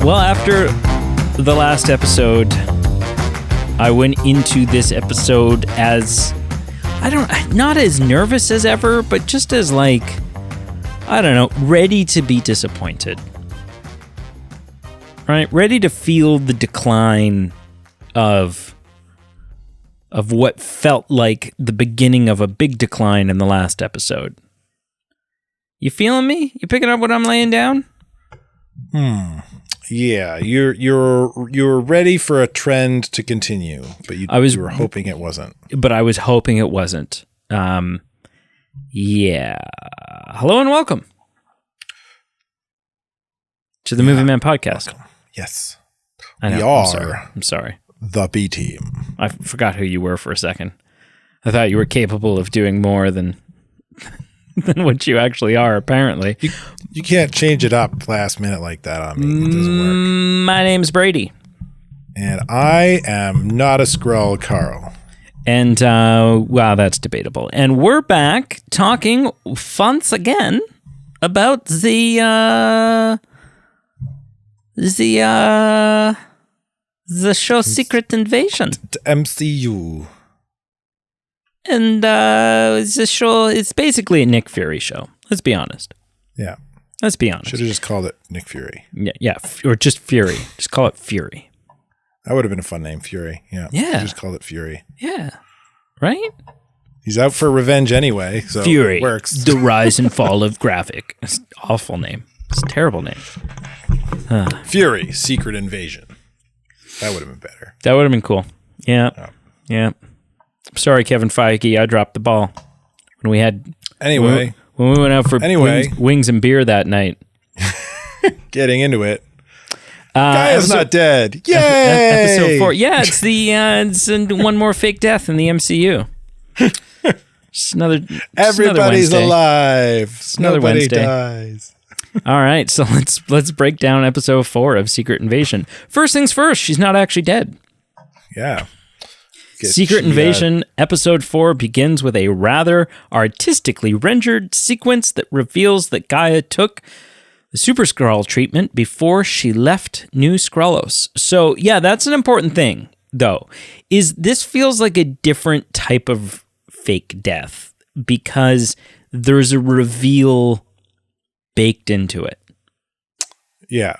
Well, after the last episode, I went into this episode as, not as nervous as ever, but just as ready to be disappointed. Right? Ready to feel the decline of what felt like the beginning of a big decline in the last episode. You feeling me? You picking up what I'm laying down? Yeah, you're ready for a trend to continue, but you were hoping it wasn't. But I was hoping it wasn't. Yeah. Hello and welcome to the Movie Man Podcast. Welcome. Yes. I know. We are. I'm sorry. The B team. I forgot who you were for a second. I thought you were capable of doing more than what you actually are, apparently. You can't change it up last minute like that on me. It doesn't work. My name's Brady. And I am not a Skrull, Carl. And, wow, that's debatable. And we're back talking once again about the show Secret Invasion. The MCU. And it's basically a Nick Fury show. Let's be honest. Yeah. Let's be honest. Should have just called it Nick Fury. Yeah, or just Fury. Just call it Fury. That would have been a fun name, Fury. Yeah. Just called it Fury. Yeah. Right? He's out for revenge anyway, so Fury, it works. The Rise and Fall of Gravik. It's an awful name. It's a terrible name. Fury, Secret Invasion. That would have been better. That would have been cool. Yeah. Oh. Yeah. Sorry, Kevin Feige. I dropped the ball. When we had... Anyway. When we went out for wings and beer that night. Getting into it. Gaia's not dead. Yay! Episode 4. Yeah, it's one more fake death in the MCU. Just another Everybody's another alive. Another Nobody Wednesday. dies. All right, so let's break down episode 4 of Secret Invasion. First things first, she's not actually dead. Yeah. Secret Invasion episode 4 begins with a rather artistically rendered sequence that reveals that Gaia took the Super Skrull treatment before she left New Skrullos. So yeah, that's an important thing, though. This feels like a different type of fake death because there's a reveal baked into it. Yeah.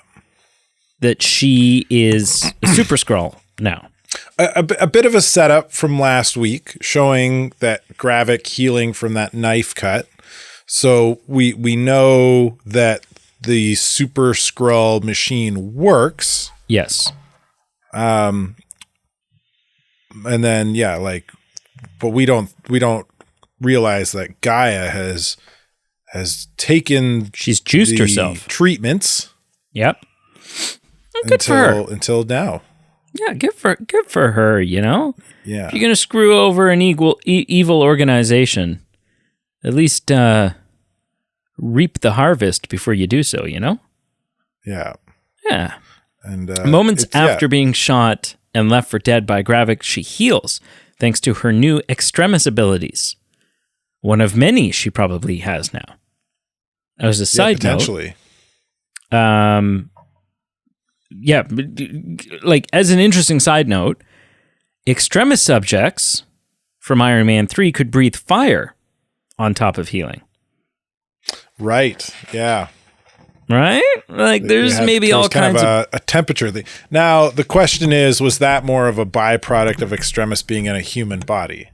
That she is a Super Skrull now. A bit of a setup from last week showing that Gravik healing from that knife cut. So we know that the Super Skrull machine works. Yes. And then but we don't realize that Gaia has taken she's juiced herself treatments. Yep. Good for her. Until now. Yeah, good for her, you know? Yeah. If you're going to screw over an evil organization, at least reap the harvest before you do so, you know? Yeah. Yeah. And moments after being shot and left for dead by Gravik, she heals thanks to her new Extremis abilities. One of many she probably has now. As a side note, potentially. Yeah, as an interesting side note, Extremis subjects from Iron Man 3 could breathe fire on top of healing. Right, yeah. Right? There's maybe all kinds of... a temperature thing. Now, the question is, was that more of a byproduct of Extremis being in a human body?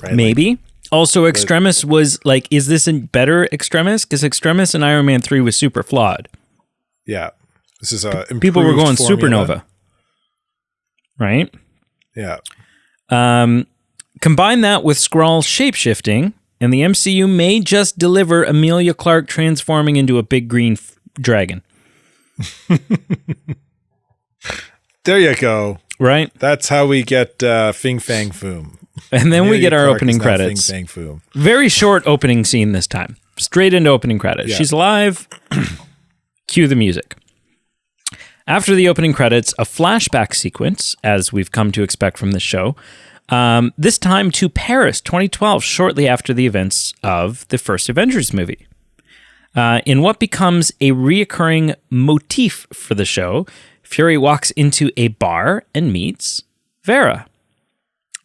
Right? Maybe. Also, Extremis was is this a better Extremis? Because Extremis in Iron Man 3 was super flawed. Yeah. This is a people were going formula. supernova, right? Yeah. Combine that with Skrull shapeshifting, and the MCU may just deliver Emilia Clarke transforming into a big green dragon. There you go. Right? That's how we get Fing Fang Foom. And then we get our opening credits. Fing Fang Foom. Very short opening scene this time. Straight into opening credits. Yeah. She's alive. Cue the music. After the opening credits, a flashback sequence, as we've come to expect from this show, this time to Paris, 2012, shortly after the events of the first Avengers movie. In what becomes a reoccurring motif for the show, Fury walks into a bar and meets Vera.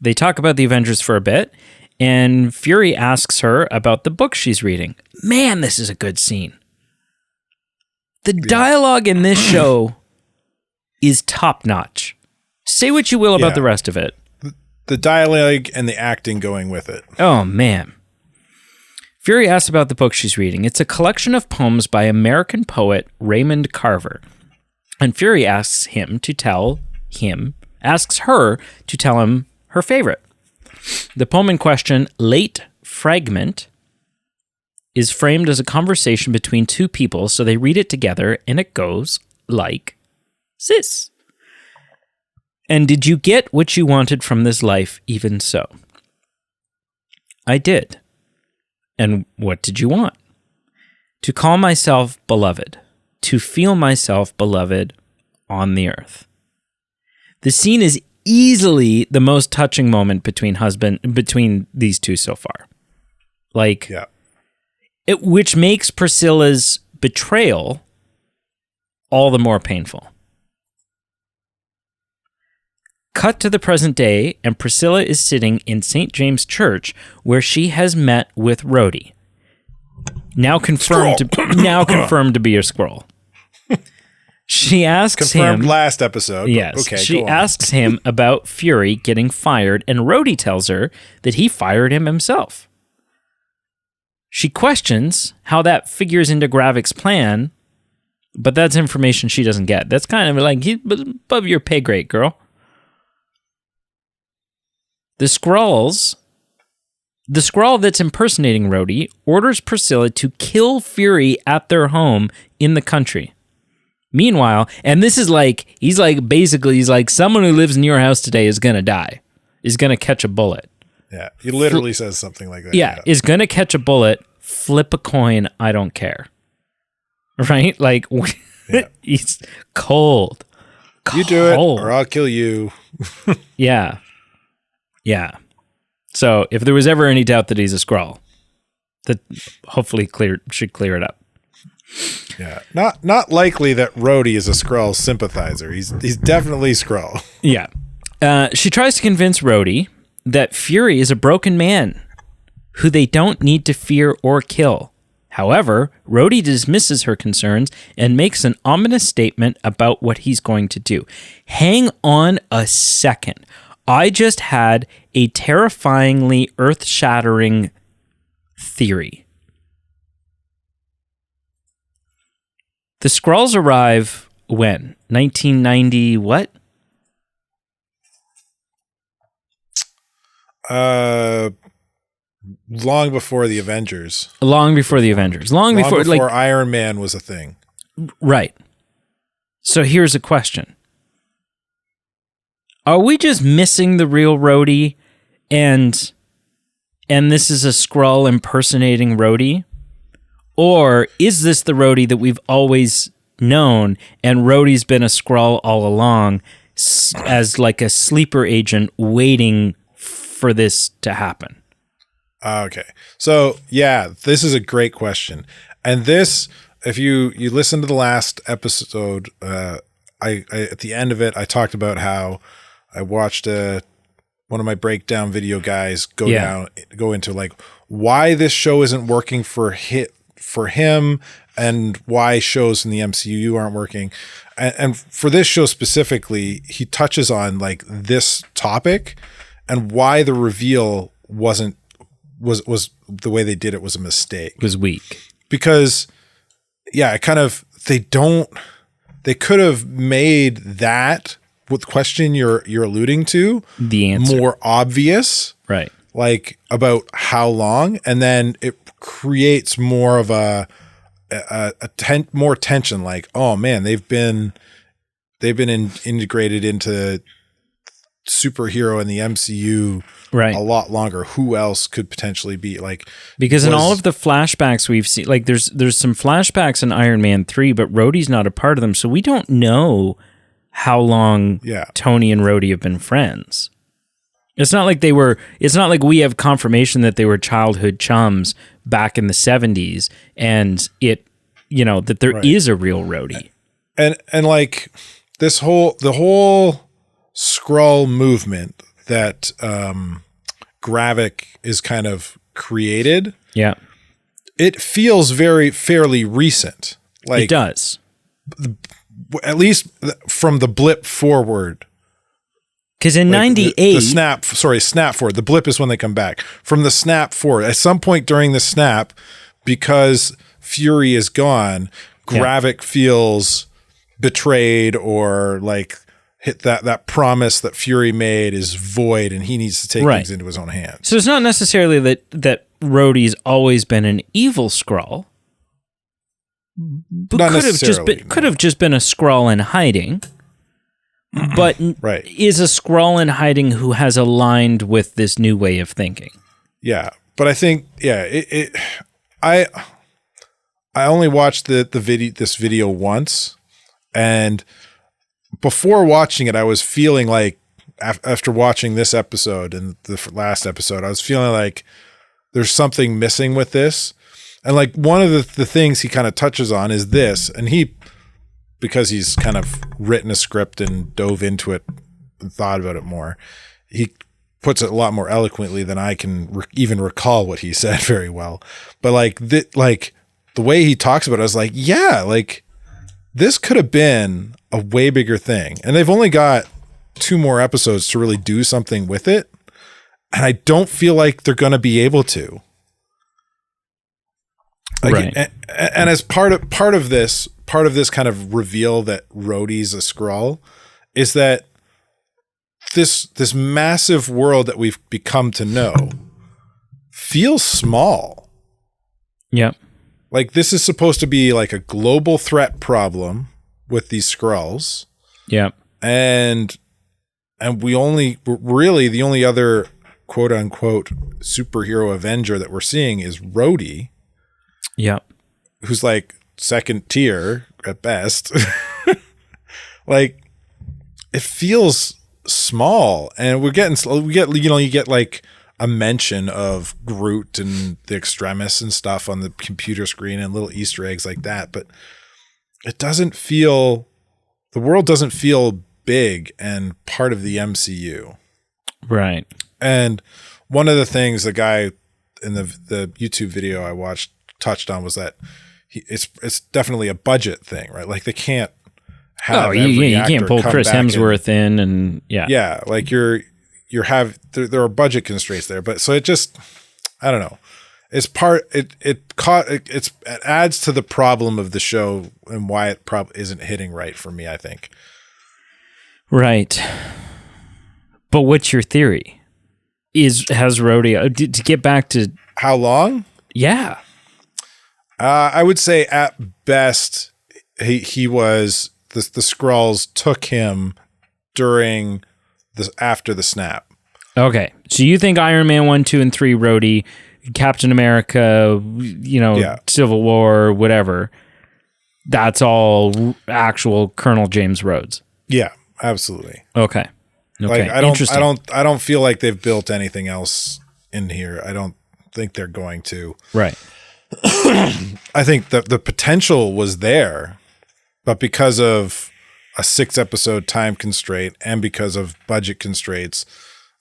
They talk about the Avengers for a bit, and Fury asks her about the book she's reading. Man, this is a good scene. The dialogue in this show is top-notch. Say what you will about the rest of it. The dialogue and the acting going with it. Oh, man. Fury asks about the book she's reading. It's a collection of poems by American poet Raymond Carver. And Fury asks her to tell him her favorite. The poem in question, Late Fragment, is framed as a conversation between two people, so they read it together, and it goes like this. And did you get what you wanted from this life even so? I did. And what did you want? To call myself beloved, to feel myself beloved on the earth. The scene is easily the most touching moment between these two so far. Which makes Priscilla's betrayal all the more painful. Cut to the present day, and Priscilla is sitting in St. James Church, where she has met with Rhodey, now confirmed to be a Skrull. She asks confirmed him last episode. Yes, okay, she asks him about Fury getting fired, and Rhodey tells her that he fired him himself. She questions how that figures into Gravik's plan, but that's information she doesn't get. That's kind of like he's above your pay grade, girl. The Skrull that's impersonating Rhodey orders Priscilla to kill Fury at their home in the country. Meanwhile, and this is he's like, someone who lives in your house today is going to die, is going to catch a bullet. Yeah, he literally says something like that. Yeah, is going to catch a bullet, flip a coin, I don't care. Right? He's cold. You do it or I'll kill you. Yeah. Yeah. So if there was ever any doubt that he's a Skrull, that hopefully should clear it up. Yeah. Not likely that Rhodey is a Skrull sympathizer. He's definitely Skrull. Yeah. She tries to convince Rhodey that Fury is a broken man who they don't need to fear or kill. However, Rhodey dismisses her concerns and makes an ominous statement about what he's going to do. Hang on a second. I just had a terrifyingly earth-shattering theory. The Skrulls arrive when? 1990 what? Long before the Avengers. Long before the Avengers. Long before Iron Man was a thing. Right. So here's a question. Are we just missing the real Rhodey and this is a Skrull impersonating Rhodey? Or is this the Rhodey that we've always known and Rhodey's been a Skrull all along as like a sleeper agent waiting for this to happen? Okay. So, yeah, this is a great question. And this, if you listen to the last episode, I at the end of it, I talked about how I watched one of my breakdown video guys go into like why this show isn't working for him and why shows in the MCU aren't working. And for this show specifically, he touches on like this topic and why the reveal was the way they did it was a mistake. It was weak. Because they could have made that with question you're alluding to the answer more obvious, right? Like about how long, and then it creates more of more tension. Like, oh man, they've been integrated into superhero in the MCU right a lot longer. Who else could potentially be like? Because in all of the flashbacks we've seen, like there's some flashbacks in Iron Man 3, but Rhodey's not a part of them, so we don't know how long Tony and Rhodey have been friends. It's not like we have confirmation that they were childhood chums back in the 70s, and it, that there is a real Rhodey. And like the whole Skrull movement that Gravik is kind of created. Yeah. It feels fairly recent. Like it does. At least from the blip forward. Because in 98... The snap forward. The blip is when they come back. From the snap forward. At some point during the snap, because Fury is gone, Gravik feels betrayed, or like hit that promise that Fury made is void, and he needs to take things into his own hands. So it's not necessarily that Rhodey's always been an evil Skrull. But could have just been a Skrull in hiding. But is a Skrull in hiding who has aligned with this new way of thinking. Yeah, but I think I only watched this video once, and before watching it, I was feeling like after watching this episode and the last episode, I was feeling like there's something missing with this. And like one of the things he kind of touches on is this, and because he's kind of written a script and dove into it and thought about it more, he puts it a lot more eloquently than I can even recall what he said very well. But like the way he talks about it, I was like, yeah, like this could have been a way bigger thing. And they've only got 2 more episodes to really do something with it. And I don't feel like they're going to be able to. Like, and as part of this kind of reveal that Rhodey's a Skrull is that this massive world that we've become to know feels small. Yep. Like this is supposed to be like a global threat problem with these Skrulls. Yep. And we really the only other quote unquote superhero Avenger that we're seeing is Rhodey. Yep. Who's like second tier at best. Like it feels small, and you get like a mention of Groot and the Extremis and stuff on the computer screen and little Easter eggs like that, but the world doesn't feel big and part of the MCU. Right. And one of the things the guy in the YouTube video I watched touched on was that it's definitely a budget thing, right? Like they can't have you can't pull Chris Hemsworth in and like there are budget constraints there, but so it just, I don't know, it's it adds to the problem of the show and why it probably isn't hitting right for me, I think. Right. But what's your theory? Has Rhodey, to get back to how long? Yeah. I would say at best he was the Skrulls took him after the snap. Okay, so you think Iron Man 1, 2, and 3, Rhodey, Captain America, Civil War, whatever. That's all actual Colonel James Rhodes. Yeah, absolutely. Okay. Like I don't feel like they've built anything else in here. I don't think they're going to. Right. I think that the potential was there, but because of a 6-episode time constraint and because of budget constraints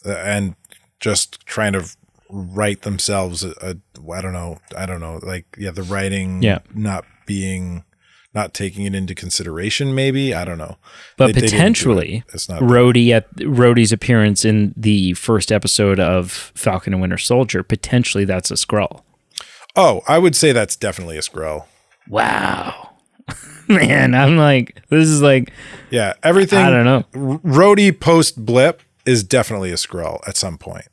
and just trying to write themselves I don't know, like the writing not taking it into consideration, maybe, I don't know. But potentially Rhodey's appearance in the first episode of Falcon and Winter Soldier, potentially that's a Skrull. Oh, I would say that's definitely a Skrull. Wow. Man, I'm like, this is like... Yeah, everything... I don't know. Rhodey post-Blip is definitely a Skrull at some point.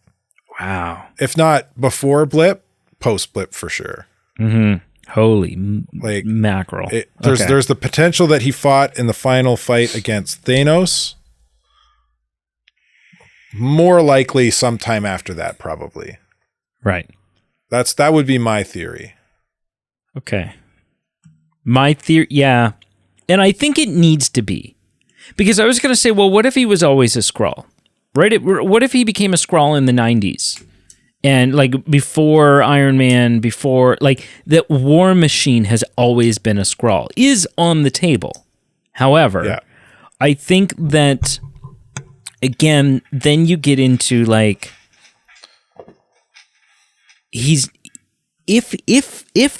Wow. If not before Blip, post-Blip for sure. Mm-hmm. Holy mackerel. There's the potential that he fought in the final fight against Thanos. More likely sometime after that, probably. Right. That would be my theory. Okay. My theory, yeah. And I think it needs to be. Because I was going to say, well, what if he was always a Skrull? Right? What if he became a Skrull in the 90s? And like before Iron Man, before like that War Machine has always been a Skrull, is on the table. However, I think that again, then you get into like if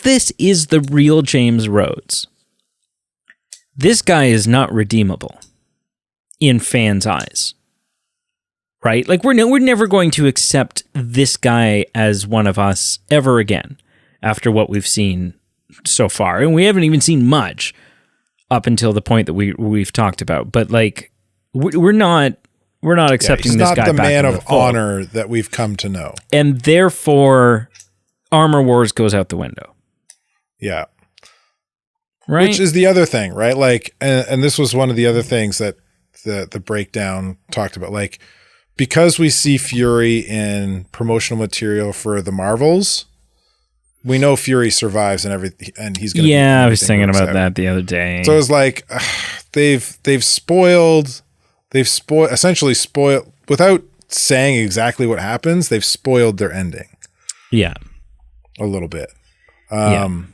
this is the real James Rhodes, this guy is not redeemable in fans' eyes. Right? Like we're never going to accept this guy as one of us ever again after what we've seen so far. And we haven't even seen much up until the point that we've talked about. But like we're not accepting this guy back. He's not the man of honor that we've come to know. And therefore Armor Wars goes out the window. Yeah. Right? Which is the other thing, right? Like and this was one of the other things that the breakdown talked about, like because we see Fury in promotional material for the Marvels, we know Fury survives and everything, and he's going to. Yeah, I was thinking about that the other day. So it's like they've essentially spoiled without saying exactly what happens. They've spoiled their ending. Yeah, a little bit. And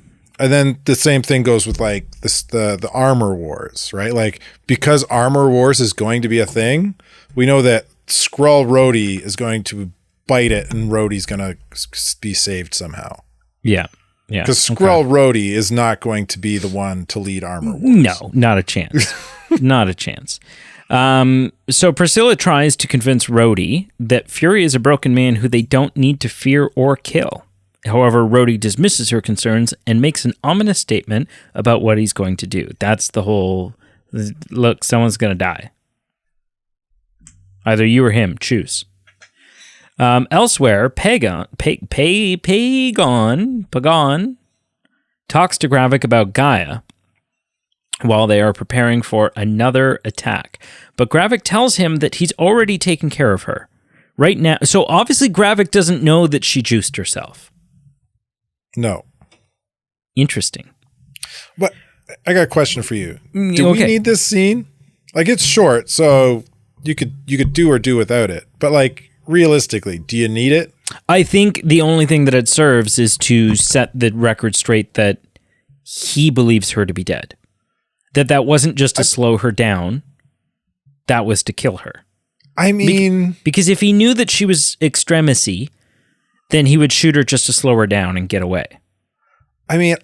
then the same thing goes with like the Armor Wars, right? Like because Armor Wars is going to be a thing, we know that Skrull Rhodey is going to bite it, and Rhodey's going to be saved somehow. Yeah. Because Skrull Rhodey is not going to be the one to lead Armor Wars. No, not a chance. Not a chance. So Priscilla tries to convince Rhodey that Fury is a broken man who they don't need to fear or kill. However, Rhodey dismisses her concerns and makes an ominous statement about what he's going to do. That's the whole, look, someone's going to die. Either you or him, choose. Elsewhere, Pagon talks to Gravik about Gaia while they are preparing for another attack. But Gravik tells him that he's already taken care of her right now. So obviously Gravik doesn't know that she juiced herself. No. Interesting. But I got a question for you. Do we need this scene? Like it's short, so you could do or do without it. But like realistically, do you need it? I think the only thing that it serves is to set the record straight that he believes her to be dead. That wasn't just to slow her down. That was to kill her. I mean... Because if he knew that she was extremisy, then he would shoot her just to slow her down and get away. I mean,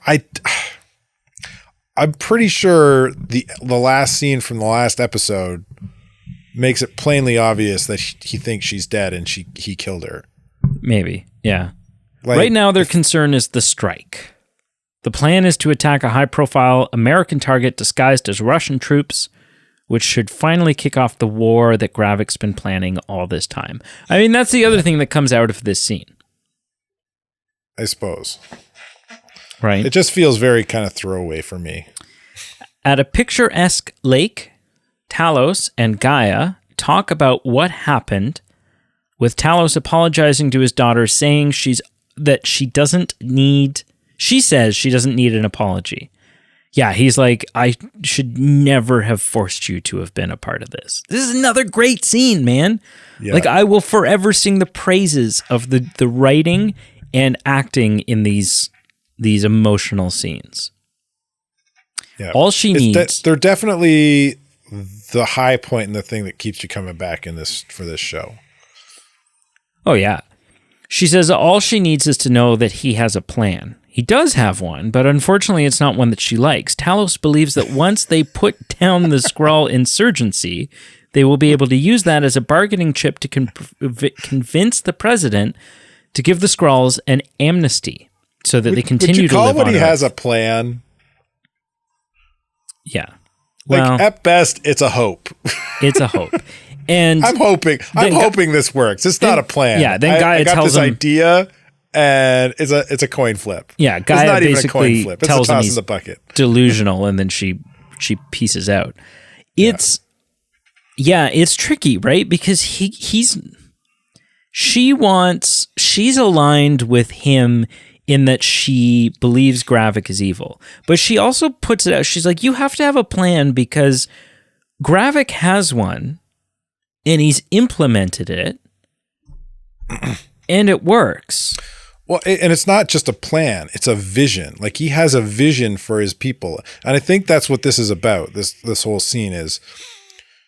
I'm pretty sure the last scene from the last episode makes it plainly obvious that he thinks she's dead and he killed her. Maybe, yeah. Like, right now, their concern is the strike. The plan is to attack a high-profile American target disguised as Russian troops, which should finally kick off the war that Gravik's been planning all this time. I mean, that's the other thing that comes out of this scene. I suppose. Right. It just feels very kind of throwaway for me. At a picturesque lake, Talos and Gaia talk about what happened, with Talos apologizing to his daughter, saying she says she doesn't need an apology. Yeah, he's like, I should never have forced you to have been a part of this. This is another great scene, man. Yeah. Like, I will forever sing the praises of the writing and acting in these emotional scenes. Yeah. All she needs... They're definitely the high point and the thing that keeps you coming back for this show. Oh, yeah. She says all she needs is to know that he has a plan. He does have one, but unfortunately it's not one that she likes. Talos believes that once they put down the Skrull insurgency, they will be able to use that as a bargaining chip to convince the president to give the Skrulls an amnesty so that they continue to live on Earth. Would you call what he has a plan? Yeah. Well, at best, it's a hope. It's a hope. And I'm hoping this works. It's not a plan. Yeah, then Gaia tells him... idea, and it's a coin flip. Yeah, Gaia it's not basically even a coin flip. It's tells a toss him he's in the bucket. Delusional, and then she pieces out. It's tricky, right? Because she's aligned with him in that she believes Gravik is evil. But she also puts it out. She's like, you have to have a plan because Gravik has one and he's implemented it. And it works. Well, and it's not just a plan, it's a vision. Like, he has a vision for his people. And I think that's what this is about. This whole scene is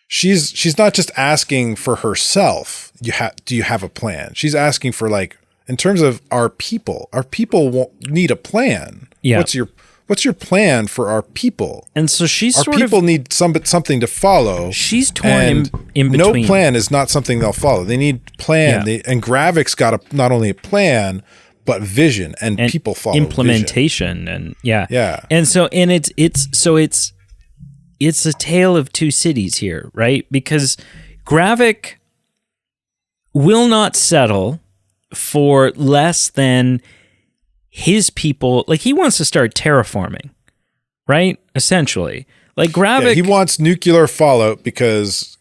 she's not just asking for herself. Do you have a plan? She's asking for, like, in terms of our people won't need a plan. Yeah. What's your plan for our people? And so our people need something to follow. She's torn in between. No plan is not something they'll follow. They need plan. Yeah. And Gravik's got not only a plan, but vision, and people follow implementation vision. Yeah. And so it's a tale of two cities here, right? Because Gravik will not settle for less than his people. Like, he wants to start terraforming, right? Essentially, like Gravik, he wants nuclear fallout because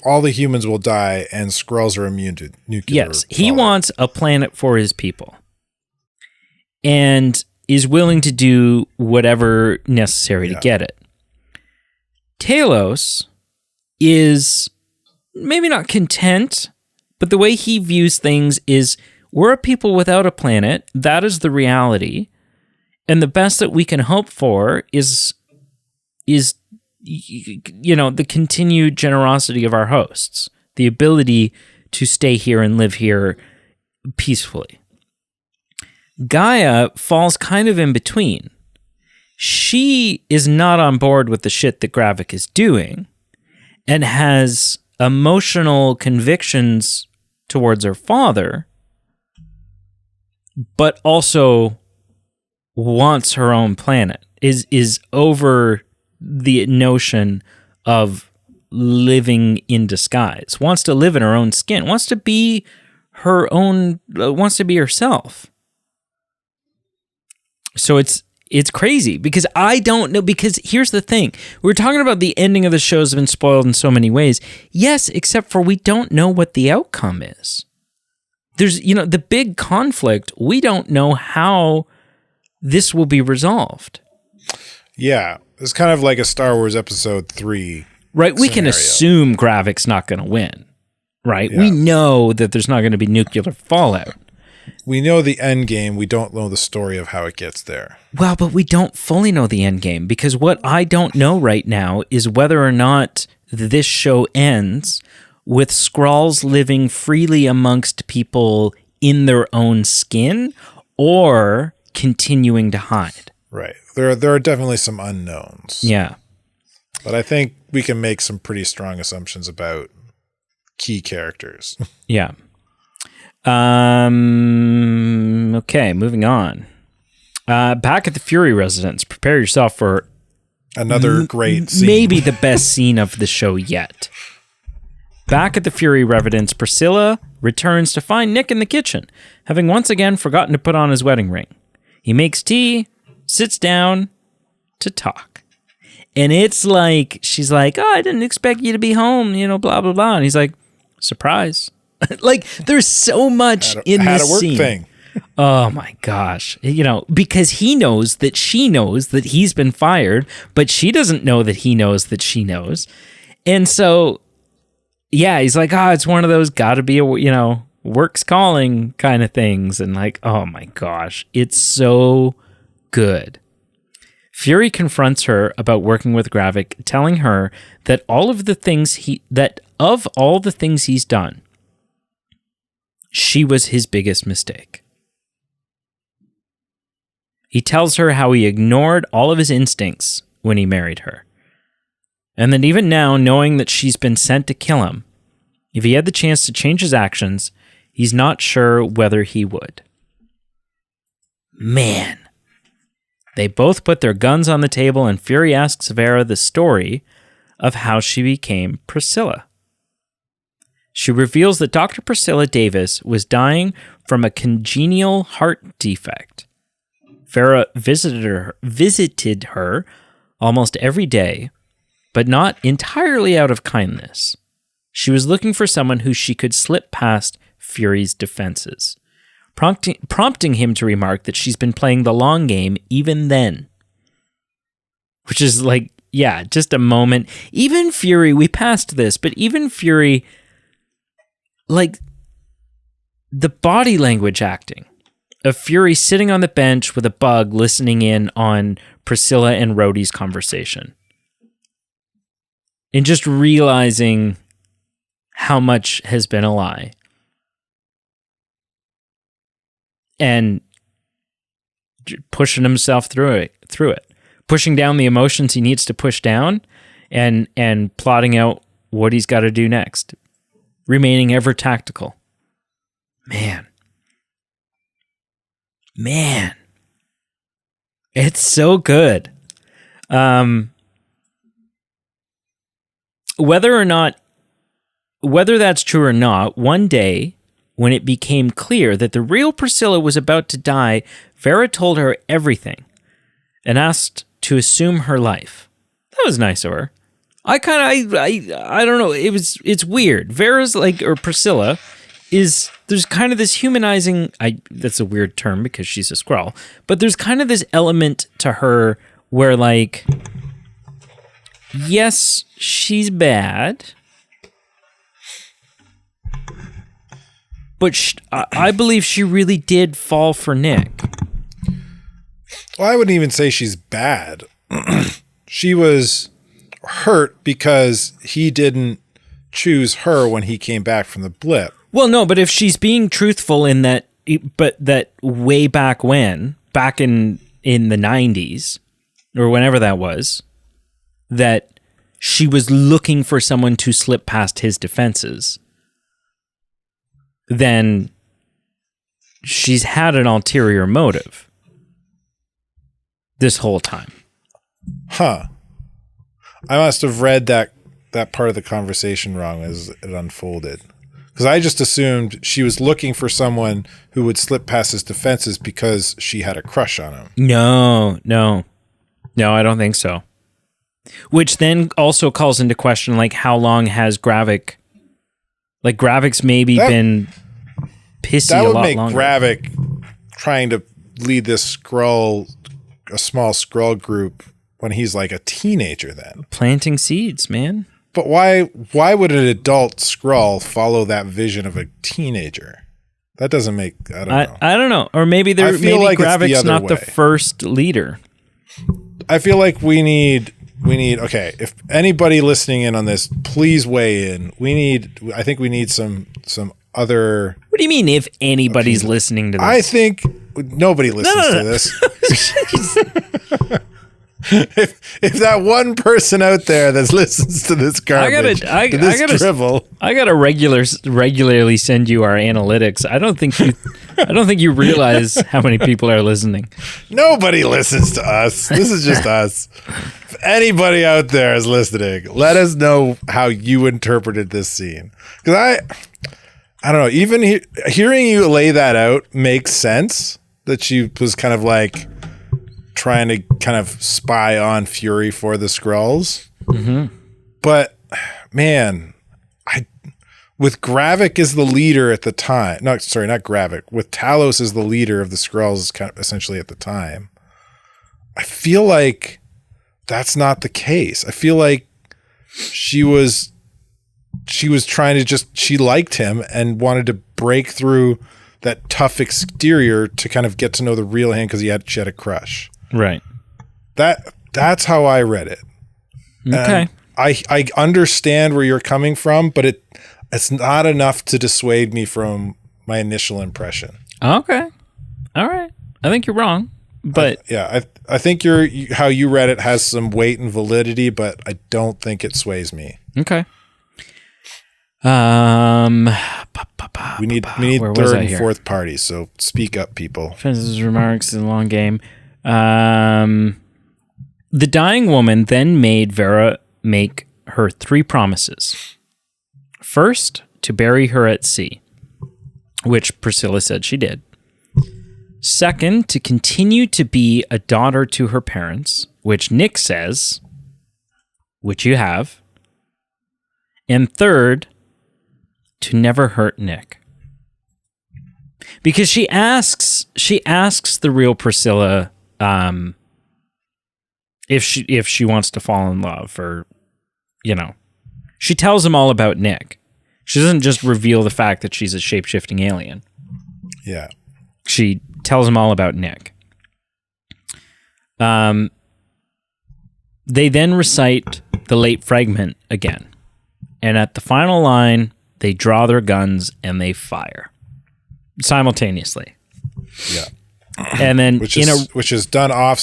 all the humans will die and Skrulls are immune to nuclear. Yes, he wants a planet for his people, and is willing to do whatever necessary to get it. Talos is maybe not content, but the way he views things is, we're a people without a planet. That is the reality. And the best that we can hope for is the continued generosity of our hosts, the ability to stay here and live here peacefully. Gaia falls kind of in between. She is not on board with the shit that Gravik is doing and has emotional convictions towards her father, but also wants her own planet, is over the notion of living in disguise, wants to live in her own skin, wants to be herself. So it's crazy because I don't know, because here's the thing. We're talking about the ending of the show has been spoiled in so many ways. Yes, except for we don't know what the outcome is. There's, the big conflict. We don't know how this will be resolved. Yeah. It's kind of like a Star Wars Episode 3. Right. We can assume Gravik's not going to win. Right. Yeah. We know that there's not going to be nuclear fallout. We know the end game. We don't know the story of how it gets there. Well, but we don't fully know the end game, because what I don't know right now is whether or not this show ends with Skrulls living freely amongst people in their own skin or continuing to hide. Right. There are definitely some unknowns. Yeah. But I think we can make some pretty strong assumptions about key characters. Yeah. Okay, moving on. Back at the Fury residence, prepare yourself for another great scene. Maybe the best scene of the show yet. Back at the Fury residence, Priscilla returns to find Nick in the kitchen, having once again forgotten to put on his wedding ring. He makes tea, sits down to talk. And it's like, she's like, oh, I didn't expect you to be home, blah, blah, blah. And he's like, surprise. Like, there's so much in this scene. Thing. Oh my gosh. Because he knows that she knows that he's been fired, but she doesn't know that he knows that she knows. And so, yeah, he's like, it's one of those gotta be work's calling kind of things. And like, oh my gosh, it's so good. Fury confronts her about working with Gravik, telling her that of all the things he's done, she was his biggest mistake. He tells her how he ignored all of his instincts when he married her. And that even now, knowing that she's been sent to kill him, if he had the chance to change his actions, he's not sure whether he would. Man. They both put their guns on the table, and Fury asks Vera the story of how she became Priscilla. She reveals that Dr. Priscilla Davis was dying from a congenital heart defect. Vera visited her almost every day, but not entirely out of kindness. She was looking for someone who she could slip past Fury's defenses, prompting him to remark that she's been playing the long game even then. Which is like, yeah, just a moment. Even Fury, we passed this, but even Fury, like, the body language acting of Fury sitting on the bench with a bug listening in on Priscilla and Rhodey's conversation. And just realizing how much has been a lie. And pushing himself through it. Pushing down the emotions he needs to push down and plotting out what he's got to do next. Remaining ever tactical. Man. It's so good. Whether that's true or not, one day, when it became clear that the real Priscilla was about to die, Vera told her everything and asked to assume her life. That was nice of her. I don't know. It's weird. Vera's or Priscilla there's kind of this humanizing, that's a weird term because she's a Skrull, but there's kind of this element to her where yes, she's bad, but I believe she really did fall for Nick. Well, I wouldn't even say she's bad. She was hurt because he didn't choose her when he came back from the blip. Well, no, but if she's being truthful in that, but that way back in the 90s, or whenever that was, that she was looking for someone to slip past his defenses, then she's had an ulterior motive this whole time. Huh. I must have read that part of the conversation wrong as it unfolded. Because I just assumed she was looking for someone who would slip past his defenses because she had a crush on him. No, I don't think so. Which then also calls into question, how long has Gravik... Gravik's maybe been pissy a lot longer. That would make Gravik trying to lead this small Skrull group when he's a teenager then. Planting seeds, man. But why would an adult Skrull follow that vision of a teenager? That doesn't make... I don't know. I don't know. Or maybe Gravik's not the first leader. I feel like we need... Okay, if anybody listening in on this, please weigh in. I think we need some other... What do you mean if anybody's listening to this? I think nobody listens to this. If that one person out there that listens to this garbage, drivel, I gotta regularly send you our analytics. I don't think you realize how many people are listening. Nobody listens to us. This is just us. If anybody out there is listening, let us know how you interpreted this scene. Because I don't know. Even hearing you lay that out makes sense. That she was kind of trying to kind of spy on Fury for the Skrulls. Mm-hmm. But man, with Gravik as the leader at the time, not Gravik, with Talos as the leader of the Skrulls kind of essentially at the time, I feel like that's not the case. I feel like she was trying to she liked him and wanted to break through that tough exterior to kind of get to know the real him because she had a crush. Right. That's how I read it. Okay. I understand where you're coming from, but it's not enough to dissuade me from my initial impression. Okay. All right. I think you're wrong, but I think how you read it has some weight and validity, but I don't think it sways me. Okay. We need third and fourth parties, so speak up, people. Fence's remarks in a long game. The dying woman then made Vera make her 3 promises. First, to bury her at sea, which Priscilla said she did. Second, to continue to be a daughter to her parents, which Nick says, which you have. And third, to never hurt Nick. Because she asks the real Priscilla if she wants to fall in love, or she tells him all about Nick. She doesn't just reveal the fact that she's a shape-shifting alien. Yeah. She tells him all about Nick. They then recite the late fragment again. And at the final line, they draw their guns and they fire simultaneously. Yeah. And then which is done off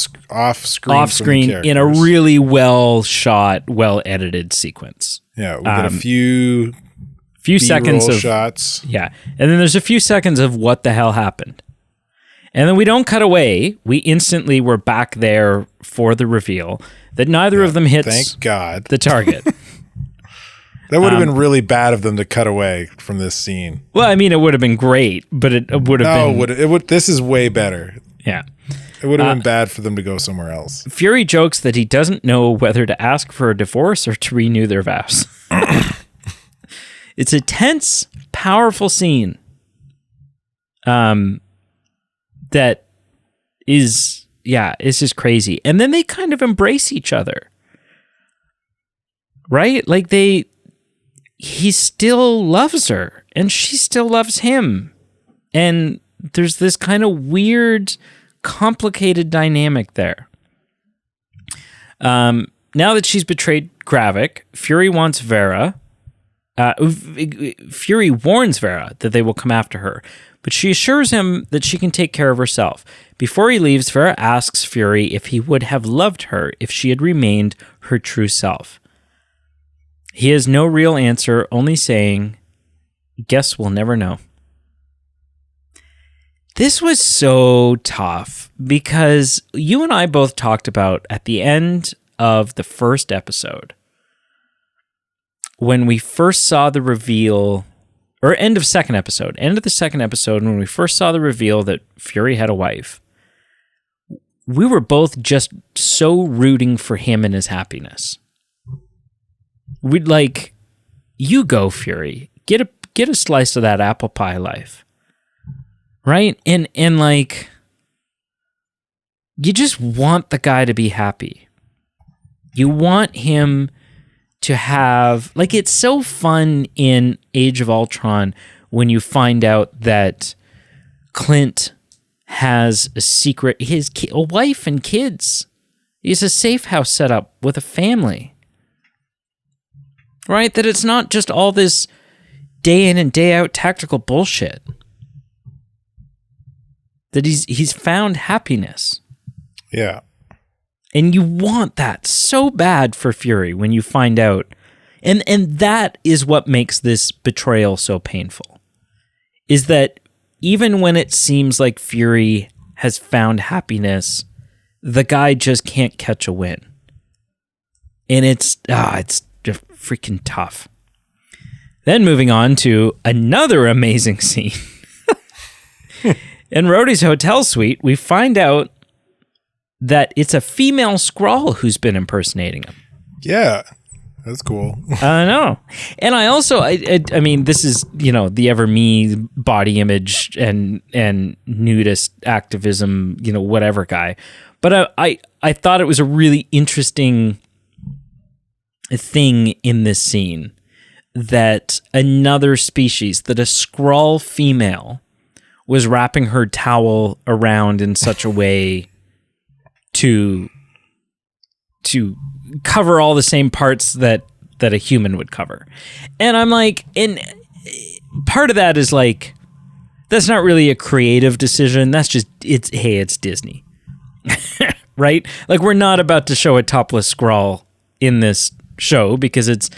screen in a really well shot, well edited sequence. Yeah, we get a few seconds of shots. Yeah. And then there's a few seconds of what the hell happened. And then we don't cut away. We instantly were back there for the reveal that neither of them hits thank God. the target. That would have been really bad of them to cut away from this scene. Well, I mean, it would have been great, but it would have been... This is way better. Yeah. It would have been bad for them to go somewhere else. Fury jokes that he doesn't know whether to ask for a divorce or to renew their vows. It's a tense, powerful scene. That is, it's just crazy. And then they kind of embrace each other. Right? Like he still loves her and she still loves him. And there's this kind of weird, complicated dynamic there. Now that she's betrayed Gravik, Fury wants Vera. Fury warns Vera that they will come after her, but she assures him that she can take care of herself. Before he leaves, Vera asks Fury if he would have loved her if she had remained her true self. He has no real answer, only saying, "Guess we'll never know." This was so tough because you and I both talked about at the end of the first episode, when we first saw the reveal, or end of the second episode, when we first saw the reveal that Fury had a wife, we were both just so rooting for him and his happiness. We'd like, you go, Fury. Get a slice of that apple pie life. Right? And like, you just want the guy to be happy. You want him to have, like, it's so fun in Age of Ultron when you find out that Clint has a secret, a wife and kids. He has a safe house set up with a family. Right? That it's not just all this day in and day out tactical bullshit. That he's found happiness. Yeah. And you want that so bad for Fury when you find out. And that is what makes this betrayal so painful. Is that even when it seems like Fury has found happiness, the guy just can't catch a win. And it's just freaking tough. Then moving on to another amazing scene. In Rhodey's hotel suite, we find out that it's a female Skrull who's been impersonating him. Yeah, that's cool. I know. And I also, I mean, this is, the ever me body image and nudist activism, whatever guy. But I thought it was a really interesting thing in this scene that another species, that a Skrull female was wrapping her towel around in such a way to cover all the same parts that a human would cover. And I'm like, and part of that is like, that's not really a creative decision. That's just, it's Disney. Right? Like, we're not about to show a topless Skrull in this show because it's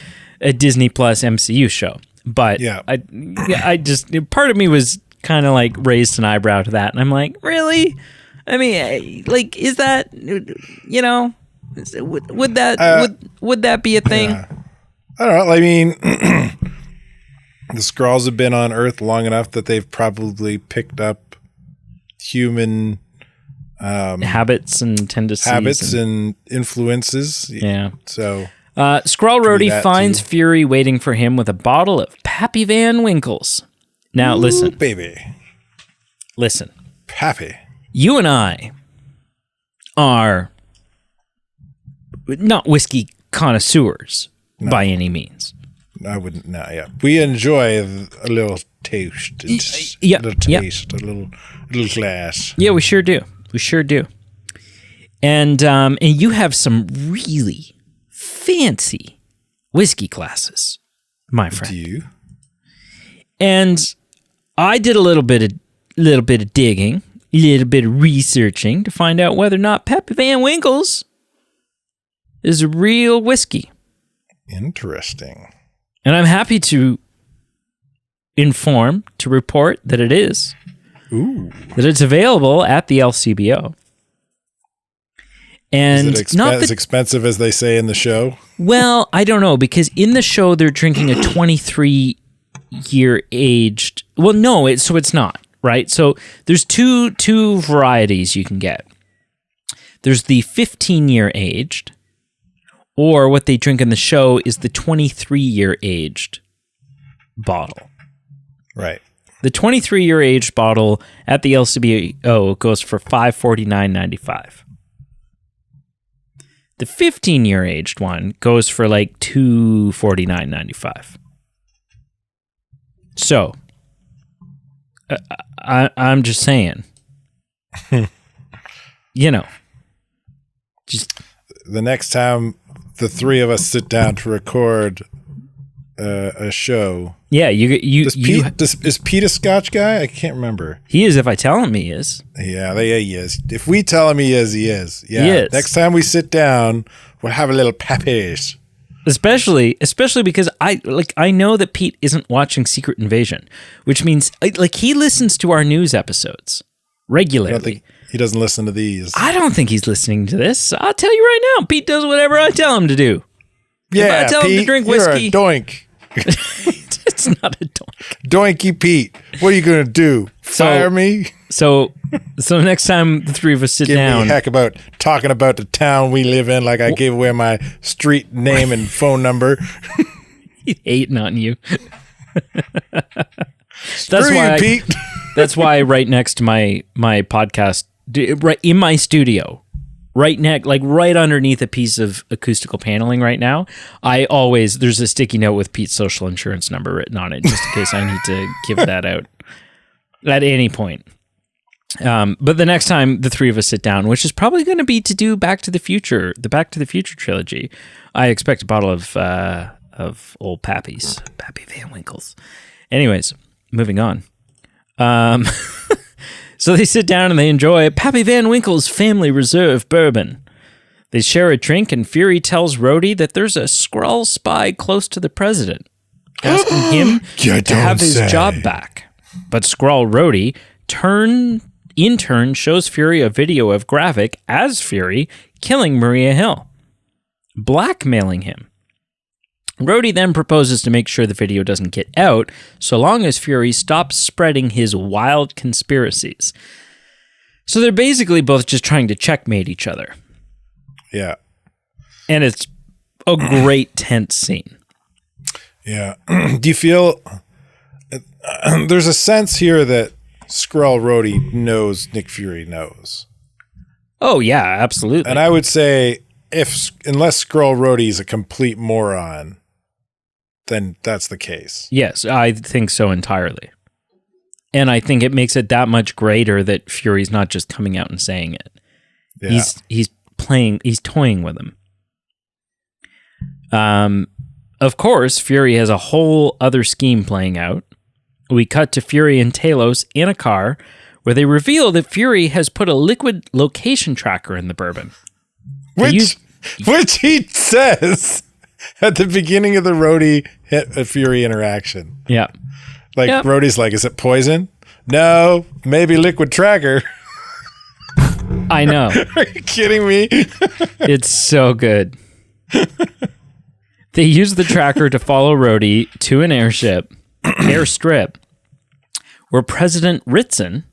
a Disney Plus MCU show. But yeah. I just, part of me was kind of like raised an eyebrow to that. And I'm like, really? I mean, like, is that, would that be a thing? Yeah. I don't know. I mean, the Skrulls have been on Earth long enough that they've probably picked up human habits and tendencies. And influences. Yeah. So Skrull Rhodey finds Fury waiting for him with a bottle of Pappy Van Winkles. Now, listen. Baby. Listen. Pappy. You and I are not whiskey connoisseurs by any means. I wouldn't. No, yeah. We enjoy a little taste. Yeah. A little taste. A little glass. Yeah, we sure do. We sure do. And you have some really fancy whiskey glasses, my friend. Do you? And I did a little bit of digging, a little bit of researching to find out whether or not Pappy Van Winkle's is a real whiskey. Interesting. And I'm happy to report that it is. Ooh. That it's available at the LCBO. And is it as expensive as they say in the show? Well, I don't know, because in the show they're drinking a 23-year aged. Well, no, it's not, right? So there's two varieties you can get. There's the 15-year aged, or what they drink in the show is the 23-year aged bottle. Right. The 23-year aged bottle at the LCBO goes for $549.95. The 15-year aged one goes for like $249.95. So, I'm just saying, just the next time the three of us sit down to record a show. Yeah, is Pete a Scotch guy? I can't remember. He is if I tell him he is. Yeah, he is. If we tell him he is, he is. Yeah. He is. Next time we sit down, we'll have a little pappies. Especially because I know that Pete isn't watching Secret Invasion, which means he listens to our news episodes regularly. I don't think he doesn't listen to these. I don't think he's listening to this. I'll tell you right now, Pete does whatever I tell him to do. Yeah, if I tell Pete, him to drink whiskey, you're a doink. It's not a doink. Doinky Pete. What are you going to do? Fire me? So next time the three of us sit down. Give me a heck about talking about the town we live in like I gave away my street name and phone number. He's hating on you. Screw you, Pete. That's why right next to my podcast, right in my studio, right underneath a piece of acoustical paneling right now, there's a sticky note with Pete's social insurance number written on it, just in case I need to give that out at any point. But the next time the three of us sit down, which is probably going to be to do the Back to the Future trilogy, I expect a bottle of old Pappy Van Winkle's. Anyways, moving on. So they sit down and they enjoy Pappy Van Winkle's Family Reserve bourbon. They share a drink, and Fury tells Rhodey that there's a Skrull spy close to the president, asking him to have his job back. But Skrull Rhodey in turn shows Fury a video of Gravik as Fury killing Maria Hill, blackmailing him. Rhodey then proposes to make sure the video doesn't get out, so long as Fury stops spreading his wild conspiracies. So they're basically both just trying to checkmate each other. Yeah. And it's a great tense scene. Yeah. Do you feel... there's a sense here that Skrull Rhodey knows Nick Fury knows. Oh, yeah, absolutely. And I would say, unless Skrull Rhodey is a complete moron, then that's the case. Yes, I think so entirely. And I think it makes it that much greater that Fury's not just coming out and saying it. Yeah. He's toying with him. Of course, Fury has a whole other scheme playing out. We cut to Fury and Talos in a car where they reveal that Fury has put a liquid location tracker in the bourbon. Which he says at the beginning of the Rhodey Fury interaction. Yeah. Rhodey's like, is it poison? No, maybe liquid tracker. I know. Are you kidding me? It's so good. They use the tracker to follow Rhodey to an airstrip, where President Ritson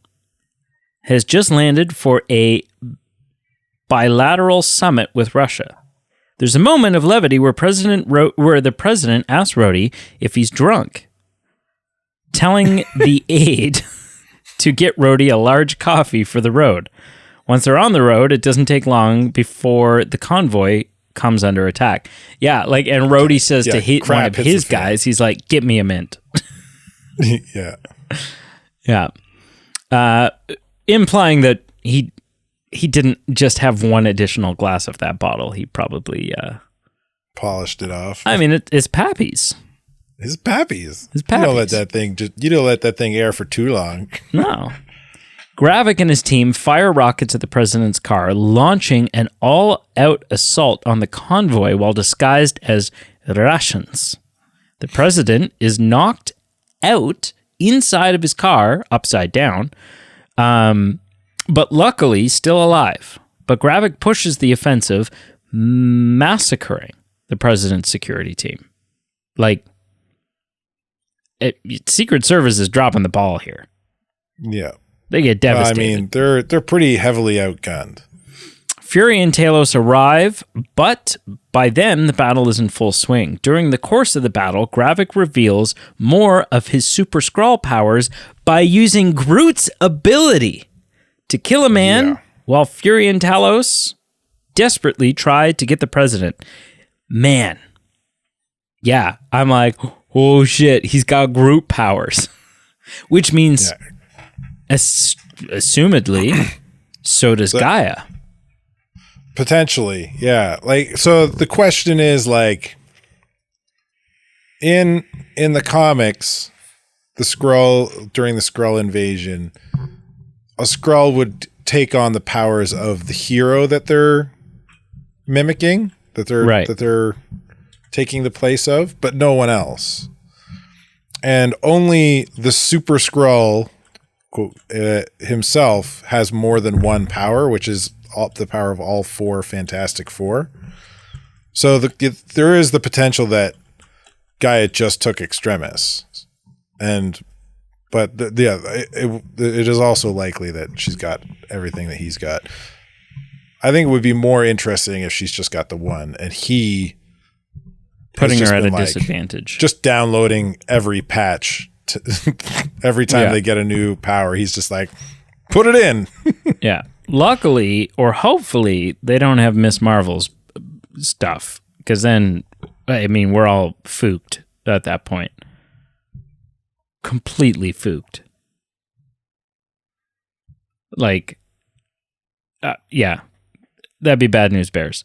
has just landed for a bilateral summit with Russia. There's a moment of levity where the president asks Rhodey if he's drunk, telling the aide to get Rhodey a large coffee for the road. Once they're on the road, it doesn't take long before the convoy comes under attack. Yeah, like, and Rhodey says to one of his guys, he's like, "Get me a mint." Yeah. Yeah. Implying that he didn't just have one additional glass of that bottle. He probably polished it off. I mean, it's Pappy's. His Pappy's. His Pappy's. You don't let that thing air for too long. No. Gravik and his team fire rockets at the president's car, launching an all-out assault on the convoy while disguised as Russians. The president is knocked out inside of his car, upside down, but luckily still alive. But Gravik pushes the offensive, massacring the president's security team. Like, Secret Service is dropping the ball here. Yeah. They get devastated. I mean, they're pretty heavily outgunned. Fury and Talos arrive, but by then the battle is in full swing. During the course of the battle, Gravik reveals more of his Super Skrull powers by using Groot's ability to kill a man while Fury and Talos desperately try to get the president. Man. Yeah, I'm like, oh shit, he's got Groot powers. Which means... Yeah. Assumedly, so does Gaia. Potentially, yeah. Like, so the question is, like, in the comics, during the Skrull invasion, a Skrull would take on the powers of the hero that they're mimicking, that they're taking the place of, but no one else. And only the Super Skrull himself has more than one power, which is the power of all four Fantastic Four. So there is the potential that Gaia just took Extremis, but it is also likely that she's got everything that he's got. I think it would be more interesting if she's just got the one, and he putting her at a disadvantage, just downloading every patch. Every time they get a new power, he's just like, put it in. Yeah. Luckily, or hopefully, they don't have Miss Marvel's stuff. Because then, I mean, we're all fooked at that point. Completely fooked. Like, yeah. That'd be bad news bears.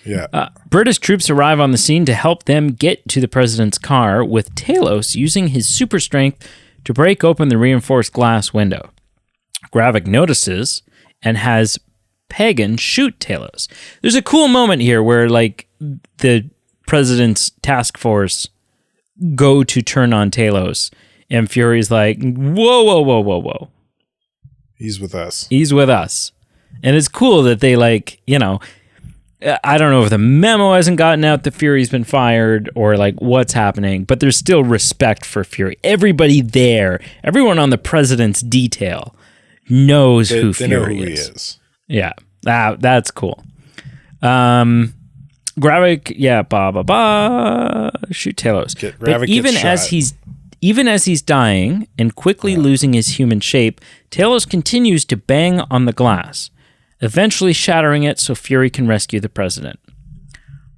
Yeah. British troops arrive on the scene to help them get to the president's car, with Talos using his super strength to break open the reinforced glass window. Gravik notices and has Pagan shoot Talos. There's a cool moment here where, like, the president's task force go to turn on Talos, and Fury's like, whoa. He's with us. And it's cool that they, like, you know... I don't know if the memo hasn't gotten out that Fury's been fired or like what's happening, but there's still respect for Fury. Everybody there, everyone on the president's detail knows who Fury is. Yeah, that's cool. Gravik, shoot Talos. But even as he's dying and quickly losing his human shape, Talos continues to bang on the glass, eventually shattering it so Fury can rescue the president.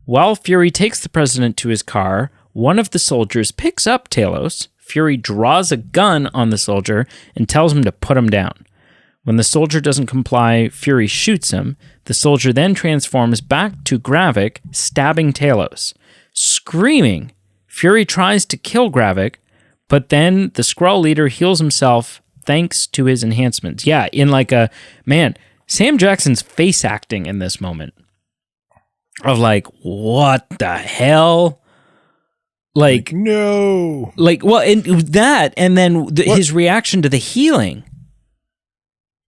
While Fury takes the president to his car, one of the soldiers picks up Talos. Fury draws a gun on the soldier and tells him to put him down. When the soldier doesn't comply, Fury shoots him. The soldier then transforms back to Gravik, stabbing Talos. Screaming, Fury tries to kill Gravik, but then the Skrull leader heals himself thanks to his enhancements. Yeah, in like a... Man... Sam Jackson's face acting in this moment of like, what the hell? Like no. Like, well, and that, and then his reaction to the healing.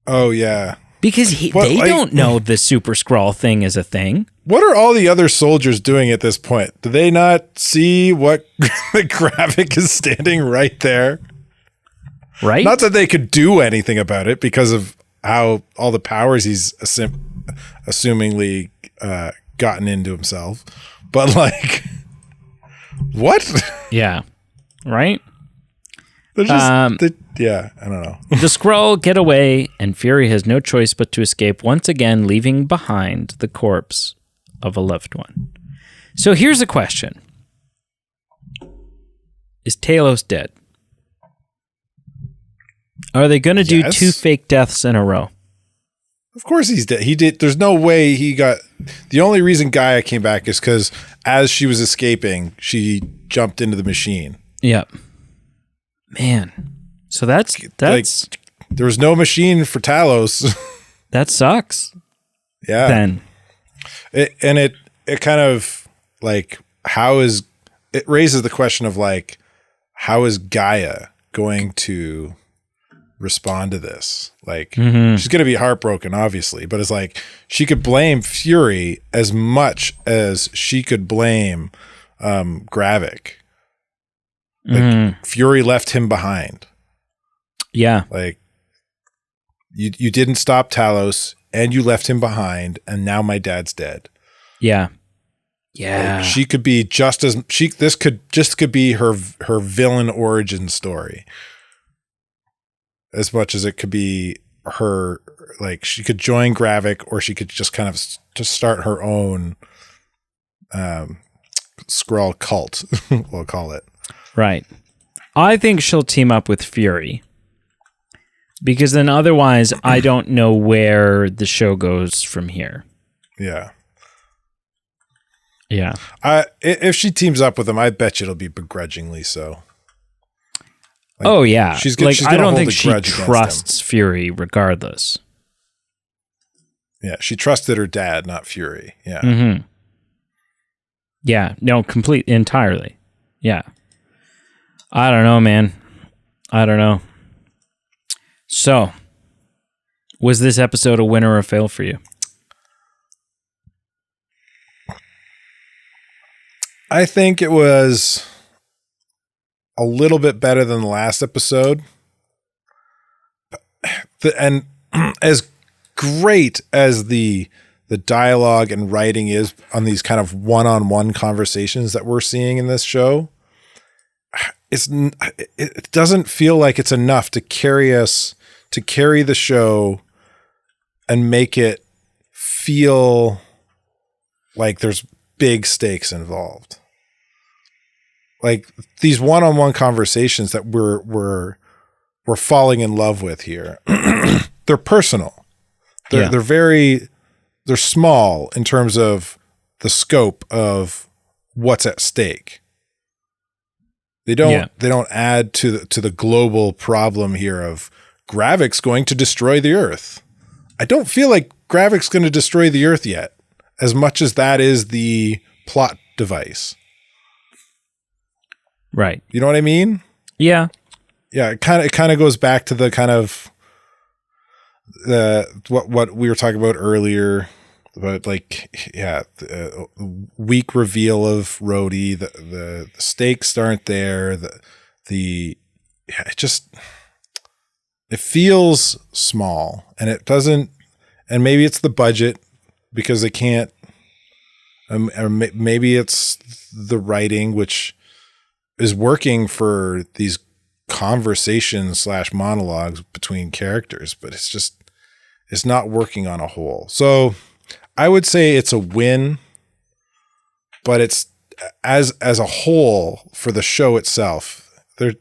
Oh, yeah. Because they don't know the Super Skrull thing is a thing. What are all the other soldiers doing at this point? Do they not see what the Gravik is standing right there? Right? Not that they could do anything about it because of how all the powers he's assumingly gotten into himself, but like, what? Yeah, right. They're just, I don't know. The Skrull get away, and Fury has no choice but to escape once again, leaving behind the corpse of a loved one. So here's a question. Is Talos dead? Are they going to do 2 fake deaths in a row? Of course he's dead. He did. There's no way he got... The only reason Gaia came back is because as she was escaping, she jumped into the machine. Yep. Man. So that's like, there was no machine for Talos. That sucks. Yeah. Then. It kind of like, it raises the question of like, how is Gaia going to respond to this? Like, she's going to be heartbroken, obviously, but it's like she could blame Fury as much as she could blame Gravik. Like, Fury left him behind. Yeah. Like, you didn't stop Talos and you left him behind, and now my dad's dead. Yeah. Yeah. Like, she could be just as this could be her villain origin story. As much as it could be her, like, she could join Gravik, or she could just kind of just start her own Skrull cult, we'll call it. Right. I think she'll team up with Fury. Because then otherwise, I don't know where the show goes from here. Yeah. Yeah. If she teams up with him, I bet you it'll be begrudgingly so. Like, oh, yeah. She's I don't think she trusts Fury regardless. Yeah, she trusted her dad, not Fury. Yeah. Mm-hmm. Yeah, no, entirely. Yeah. I don't know, man. I don't know. So, was this episode a win or a fail for you? I think it was a little bit better than the last episode. And as great as the dialogue and writing is on these kind of one-on-one conversations that we're seeing in this show, it doesn't feel like it's enough to carry the show and make it feel like there's big stakes involved. Like these one-on-one conversations that we're falling in love with here, they're personal. They're small in terms of the scope of what's at stake. They don't add to the global problem here of Gravik's going to destroy the Earth. I don't feel like Gravik's going to destroy the Earth yet, as much as that is the plot device. Right. You know what I mean? Yeah. Yeah. It kind of goes back to the kind of what we were talking about earlier about, like, yeah, the weak reveal of Rhodey. The stakes aren't there. It feels small, and it doesn't. And maybe it's the budget because they can't. Or maybe it's the writing, which is working for these conversations / monologues between characters, but it's not working on a whole. So I would say it's a win, but it's as a whole for the show itself, the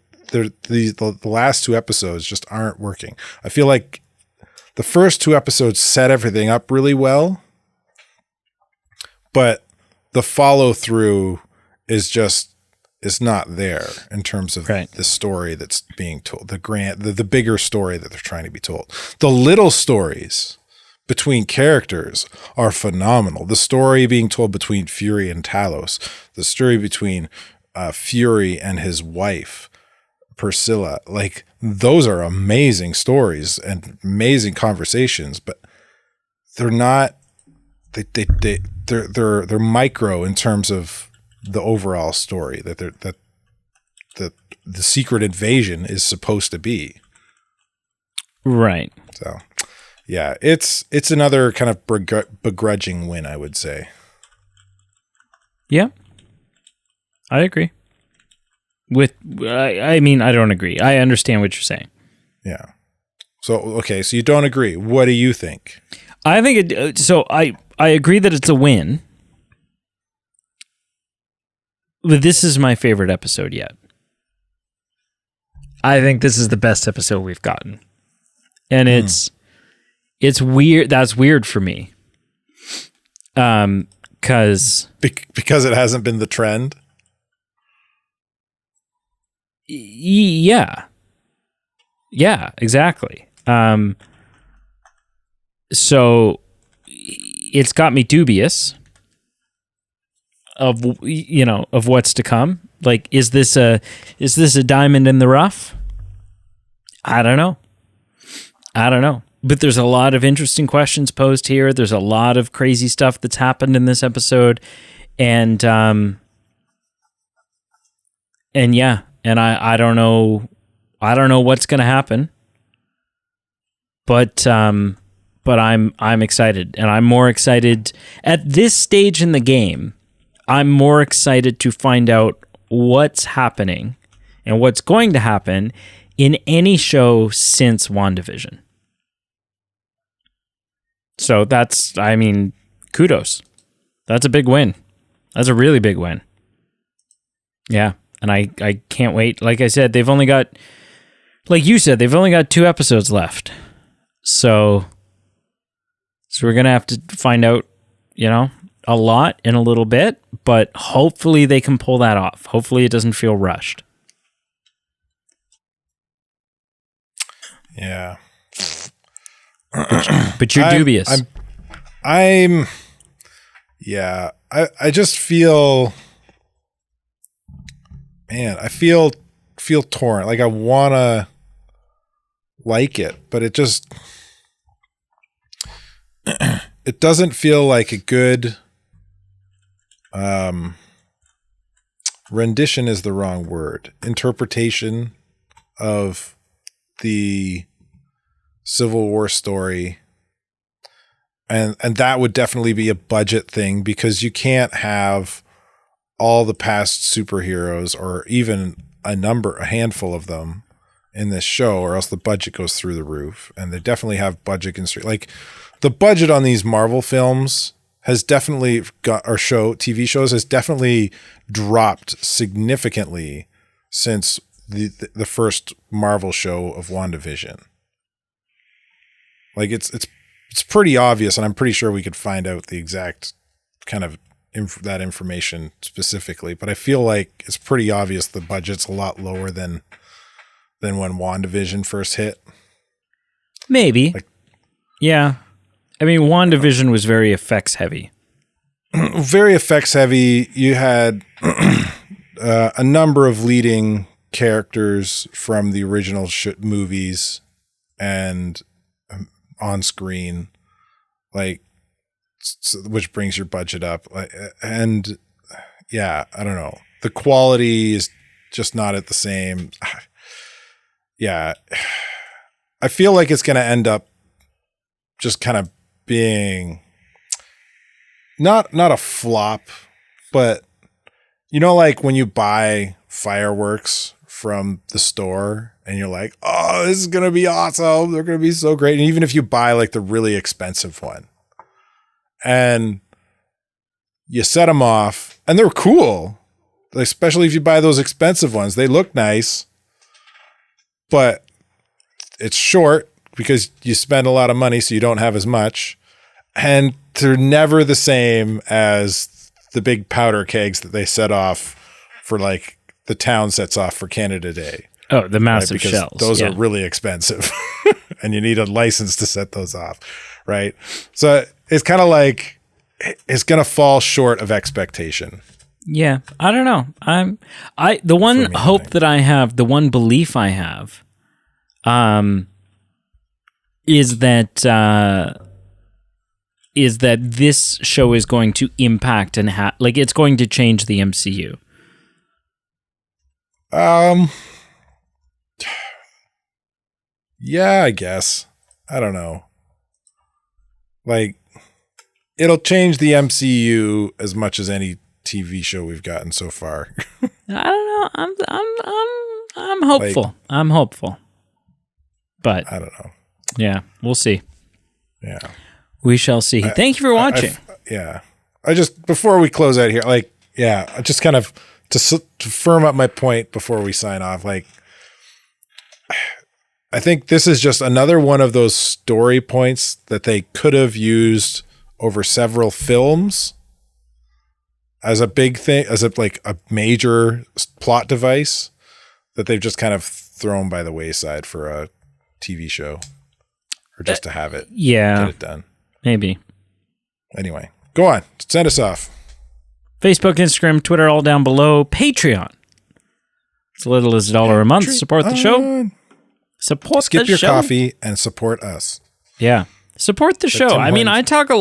last 2 episodes just aren't working. I feel like the first 2 episodes set everything up really well, but the follow through is not there in terms of the story that's being told, the bigger story that they're trying to be told. The little stories between characters are phenomenal. The story being told between Fury and Talos, the story between Fury and his wife, Priscilla, like those are amazing stories and amazing conversations, but they're not, they're micro in terms of the overall story that the secret invasion is supposed to be. Right. So, yeah, it's another kind of begrudging win, I would say. Yeah, I agree. I mean, I don't agree. I understand what you're saying. Yeah. So, okay, so you don't agree. What do you think? I think so I agree that it's a win. But this is my favorite episode yet. I think this is the best episode we've gotten. And it's weird. That's weird for me. Because it hasn't been the trend. Yeah, exactly. So it's got me dubious of what's to come. Like, is this a diamond in the rough? I don't know. But there's a lot of interesting questions posed here. There's a lot of crazy stuff that's happened in this episode. And yeah, and I don't know what's going to happen. But I'm excited, and I'm more excited at this stage in the game. I'm more excited to find out what's happening and what's going to happen in any show since WandaVision. So kudos. That's a big win. That's a really big win. Yeah, and I can't wait. Like I said, they've only got 2 episodes left. So we're going to have to find out, a lot in a little bit, but hopefully they can pull that off. Hopefully it doesn't feel rushed. Yeah. But you're dubious. I just feel, man, I feel torn. Like I want to like it, but it just, it doesn't feel like a good, rendition is the wrong word. Interpretation of the Civil War story. And that would definitely be a budget thing, because you can't have all the past superheroes or even a handful of them in this show, or else the budget goes through the roof. And they definitely have budget constraints. Like the budget on these Marvel films has definitely TV shows has definitely dropped significantly since the first Marvel show of WandaVision. Like it's pretty obvious, and I'm pretty sure we could find out the exact kind of that information specifically, but I feel like it's pretty obvious the budget's a lot lower than when WandaVision first hit. Maybe. Yeah. I mean, WandaVision was very effects heavy. Very effects heavy. You had a number of leading characters from the original movies and on screen, like, which brings your budget up. And yeah, I don't know. The quality is just not at the same. Yeah. I feel like it's going to end up just kind of being not a flop, but like when you buy fireworks from the store and you're like, oh, this is going to be awesome. They're going to be so great. And even if you buy like the really expensive one and you set them off and they're cool, especially if you buy those expensive ones, they look nice, but it's short because you spend a lot of money, so you don't have as much. And they're never the same as the big powder kegs that they set off for, like, the town sets off for Canada Day. Oh, the massive because shells. Those are really expensive. And you need a license to set those off, right? So it's kind of like it's going to fall short of expectation. Yeah, I don't know. The one hope that I have, the one belief I have, is that this show is going to impact and it's going to change the MCU. Yeah, I guess. I don't know. Like, it'll change the MCU as much as any TV show we've gotten so far. I don't know. I'm hopeful. Like, I'm hopeful. But I don't know. Yeah, we'll see. Yeah. We shall see. Thank you for watching. I just, before we close out here, like, yeah, just kind of to firm up my point before we sign off, like, I think this is just another one of those story points that they could have used over several films as a big thing, as a major plot device that they've just kind of thrown by the wayside for a TV show, or just to have it, get it done. Maybe. Anyway, go on, send us off. Facebook, Instagram, Twitter, all down below. Patreon. As little as $1 a month. Support the show. Skip your coffee and support us. Yeah. Support the show. I mean, I always talk a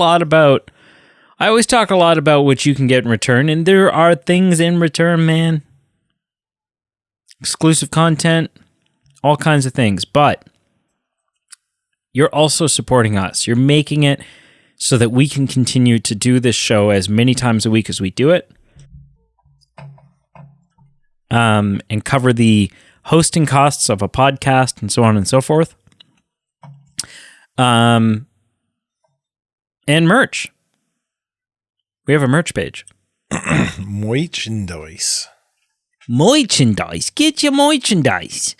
lot about what you can get in return, and there are things in return, man. Exclusive content, all kinds of things. But you're also supporting us. You're making it so that we can continue to do this show as many times a week as we do it. And cover the hosting costs of a podcast and so on and so forth. And merch. We have a merch page. Merchandise. Get your merchandise.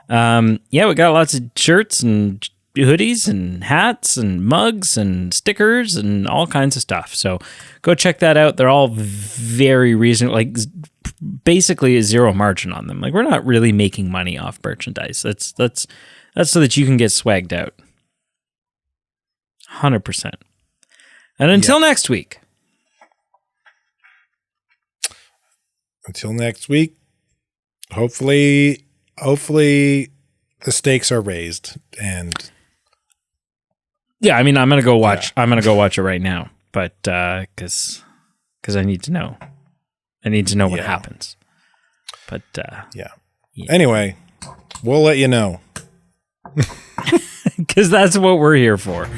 We got lots of shirts and hoodies and hats and mugs and stickers and all kinds of stuff. So go check that out. They're all very reasonable. Like, basically a zero margin on them. Like, we're not really making money off merchandise. That's so that you can get swagged out. 100%. And until next week. Until next week, hopefully the stakes are raised. And yeah, I mean, I'm gonna go watch it right now, but because I need to know. I need to know what happens. But yeah. Anyway, we'll let you know. Because that's what we're here for.